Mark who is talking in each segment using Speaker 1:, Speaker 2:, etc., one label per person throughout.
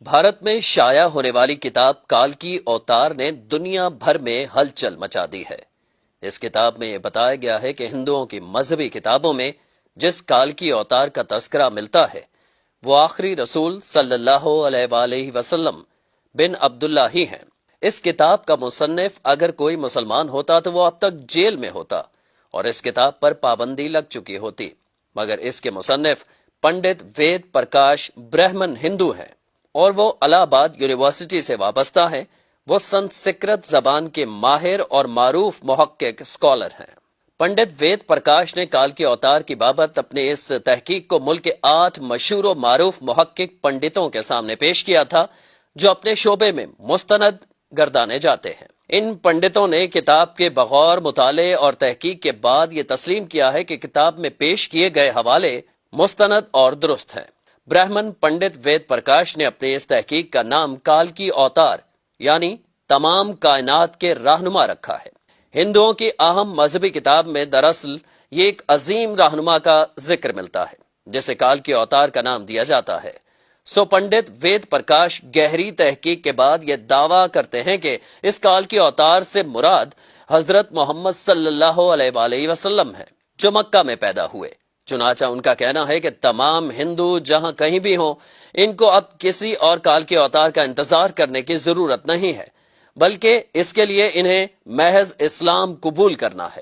Speaker 1: بھارت میں شائع ہونے والی کتاب کال کی اوتار نے دنیا بھر میں ہلچل مچا دی ہے۔ اس کتاب میں یہ بتایا گیا ہے کہ ہندوؤں کی مذہبی کتابوں میں جس کال کی اوتار کا تذکرہ ملتا ہے وہ آخری رسول صلی اللہ علیہ وآلہ وسلم بن عبداللہ ہی ہیں۔ اس کتاب کا مصنف اگر کوئی مسلمان ہوتا تو وہ اب تک جیل میں ہوتا اور اس کتاب پر پابندی لگ چکی ہوتی، مگر اس کے مصنف پنڈت وید پرکاش برہمن ہندو ہیں اور وہ الہ آباد یونیورسٹی سے وابستہ ہیں۔ وہ سنسکرت زبان کے ماہر اور معروف محقق اسکالر ہیں۔ پنڈت وید پرکاش نے کال کے اوتار کی بابت اپنے اس تحقیق کو ملک کے 8 مشہور و معروف محقق پنڈتوں کے سامنے پیش کیا تھا جو اپنے شعبے میں مستند گردانے جاتے ہیں۔ ان پنڈتوں نے کتاب کے بغور مطالعے اور تحقیق کے بعد یہ تسلیم کیا ہے کہ کتاب میں پیش کیے گئے حوالے مستند اور درست ہیں۔ برہمن پنڈت وید پرکاش نے اپنے اس تحقیق کا نام کال کی اوتار یعنی تمام کائنات کے رہنما رکھا ہے۔ ہندوؤں کی اہم مذہبی کتاب میں دراصل یہ ایک عظیم رہنما کا ذکر ملتا ہے جسے کال کی اوتار کا نام دیا جاتا ہے۔ سو پنڈت وید پرکاش گہری تحقیق کے بعد یہ دعویٰ کرتے ہیں کہ اس کال کی اوتار سے مراد حضرت محمد صلی اللہ علیہ وآلہ وسلم ہے جو مکہ میں پیدا ہوئے۔ چنانچہ ان کا کہنا ہے کہ تمام ہندو جہاں کہیں بھی ہوں ان کو اب کسی اور کال کے اوتار کا انتظار کرنے کی ضرورت نہیں ہے، بلکہ اس کے لیے انہیں محض اسلام قبول کرنا ہے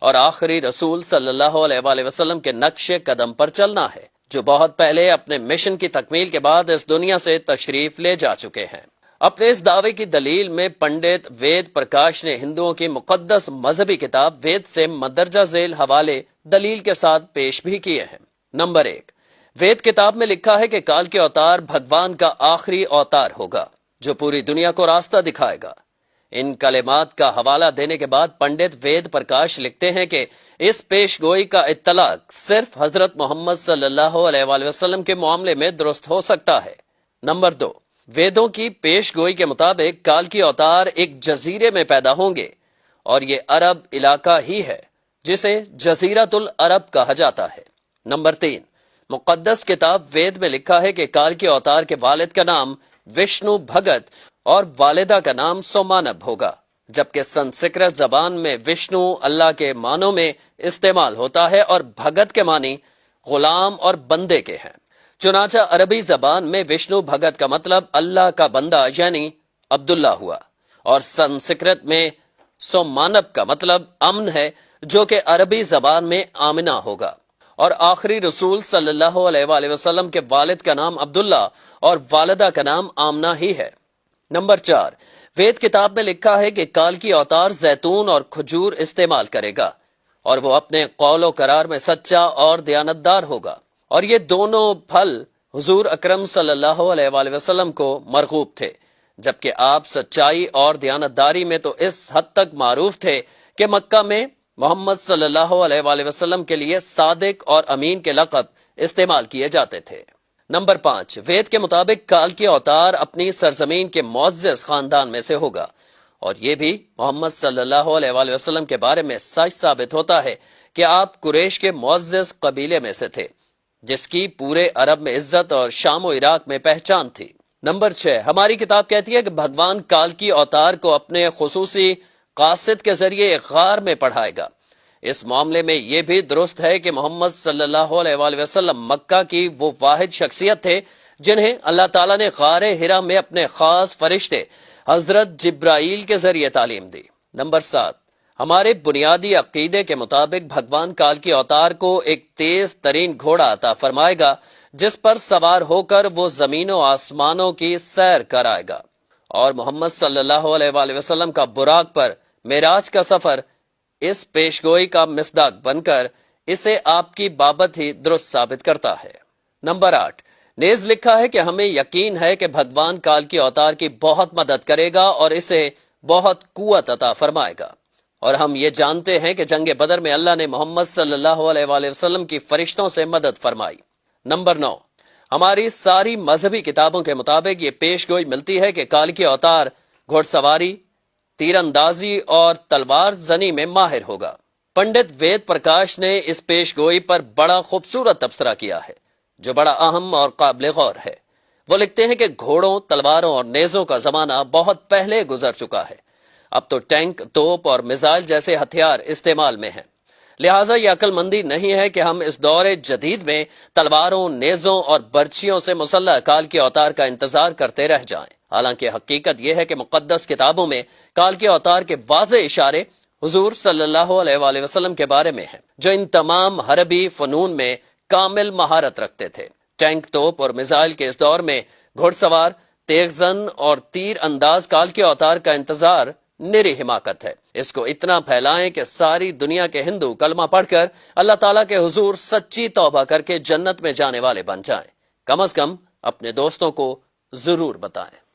Speaker 1: اور آخری رسول صلی اللہ علیہ وآلہ وسلم کے نقش قدم پر چلنا ہے جو بہت پہلے اپنے مشن کی تکمیل کے بعد اس دنیا سے تشریف لے جا چکے ہیں۔ اپنے اس دعوے کی دلیل میں پنڈت وید پرکاش نے ہندوؤں کی مقدس مذہبی کتاب وید سے مندرجہ ذیل حوالے دلیل کے ساتھ پیش بھی کیے ہیں۔ نمبر 1، وید کتاب میں لکھا ہے کہ کال کے اوتار بھگوان کا آخری اوتار ہوگا جو پوری دنیا کو راستہ دکھائے گا۔ ان کلمات کا حوالہ دینے کے بعد پنڈت وید پرکاش لکھتے ہیں کہ اس پیش گوئی کا اطلاق صرف حضرت محمد صلی اللہ علیہ وآلہ وسلم کے معاملے میں درست ہو سکتا ہے۔ نمبر 2، ویدوں کی پیش گوئی کے مطابق کال کی اوتار ایک جزیرے میں پیدا ہوں گے اور یہ عرب علاقہ ہی ہے جسے جزیرۃ العرب کہا جاتا ہے۔ نمبر 3، مقدس کتاب وید میں لکھا ہے کہ کال کے اوتار کے والد کا نام وشنو بھگت اور والدہ کا نام سومانب ہوگا، جبکہ سنسکرت زبان میں وشنو اللہ کے معنوں میں استعمال ہوتا ہے اور بھگت کے معنی غلام اور بندے کے ہیں۔ چنانچہ عربی زبان میں وشنو بھگت کا مطلب اللہ کا بندہ یعنی عبداللہ ہوا اور سنسکرت میں سومانب کا مطلب امن ہے جو کہ عربی زبان میں آمنہ ہوگا، اور آخری رسول صلی اللہ علیہ وآلہ وسلم کے والد کا نام عبداللہ اور والدہ کا نام آمنہ ہی ہے۔ نمبر 4، وید کتاب میں لکھا ہے کہ کال کی اوتار زیتون اور کھجور استعمال کرے گا اور وہ اپنے قول و قرار میں سچا اور دیانتدار ہوگا، اور یہ دونوں پھل حضور اکرم صلی اللہ علیہ وآلہ وسلم کو مرغوب تھے، جبکہ آپ سچائی اور دیانتداری میں تو اس حد تک معروف تھے کہ مکہ میں محمد صلی اللہ علیہ وآلہ وسلم کے لیے صادق اور امین کے لقب استعمال کیے جاتے تھے۔ نمبر 5، وید کے مطابق کال کی اوتار اپنی سرزمین کے معزز خاندان میں سے ہوگا، اور یہ بھی محمد صلی اللہ علیہ وآلہ وسلم کے بارے میں سچ ثابت ہوتا ہے کہ آپ قریش کے معزز قبیلے میں سے تھے جس کی پورے عرب میں عزت اور شام و عراق میں پہچان تھی۔ نمبر 6، ہماری کتاب کہتی ہے کہ بھگوان کال کی اوتار کو اپنے خصوصی قاصد کے ذریعے ایک غار میں پڑھائے گا۔ اس معاملے میں یہ بھی درست ہے کہ محمد صلی اللہ علیہ وآلہ وسلم مکہ کی وہ واحد شخصیت تھے جنہیں اللہ تعالیٰ نے غار حرا میں اپنے خاص فرشتے حضرت جبرائیل کے ذریعے تعلیم دی۔ نمبر 7، ہمارے بنیادی عقیدے کے مطابق بھگوان کال کی اوتار کو ایک تیز ترین گھوڑا عطا فرمائے گا جس پر سوار ہو کر وہ زمین و آسمانوں کی سیر کرائے گا، اور محمد صلی اللہ علیہ وآلہ وسلم کا براق پر معراج کا سفر اس پیشگوئی کا مصداق بن کر اسے آپ کی بابت ہی درست ثابت کرتا ہے۔ نمبر 8، نیز لکھا ہے کہ ہمیں یقین ہے کہ بھگوان کال کی اوتار کی بہت مدد کرے گا اور اسے بہت قوت عطا فرمائے گا، اور ہم یہ جانتے ہیں کہ جنگ بدر میں اللہ نے محمد صلی اللہ علیہ وآلہ وسلم کی فرشتوں سے مدد فرمائی۔ نمبر 9، ہماری ساری مذہبی کتابوں کے مطابق یہ پیش گوئی ملتی ہے کہ کال کی اوتار گھوڑ سواری، تیر اندازی اور تلوار زنی میں ماہر ہوگا۔ پنڈت وید پرکاش نے اس پیش گوئی پر بڑا خوبصورت تبصرہ کیا ہے جو بڑا اہم اور قابل غور ہے۔ وہ لکھتے ہیں کہ گھوڑوں، تلواروں اور نیزوں کا زمانہ بہت پہلے گزر چکا ہے۔ اب تو ٹینک، توپ اور میزائل جیسے ہتھیار استعمال میں ہیں۔ لہٰذا یہ عقل مندی نہیں ہے کہ ہم اس دور جدید میں تلواروں، نیزوں اور برچیوں سے مسلح کال کے اوتار کا انتظار کرتے رہ جائیں۔ حالانکہ حقیقت یہ ہے کہ مقدس کتابوں میں کال کے اوتار کے واضح اشارے حضور صلی اللہ علیہ وآلہ وسلم کے بارے میں ہیں، جو ان تمام حربی فنون میں کامل مہارت رکھتے تھے۔ ٹینک، توپ اور میزائل کے اس دور میں گھڑ سوار، تیز زن اور تیر انداز کال کے اوتار کا انتظار نری حماقت ہے۔ اس کو اتنا پھیلائیں کہ ساری دنیا کے ہندو کلمہ پڑھ کر اللہ تعالیٰ کے حضور سچی توبہ کر کے جنت میں جانے والے بن جائیں۔ کم از کم اپنے دوستوں کو ضرور بتائیں۔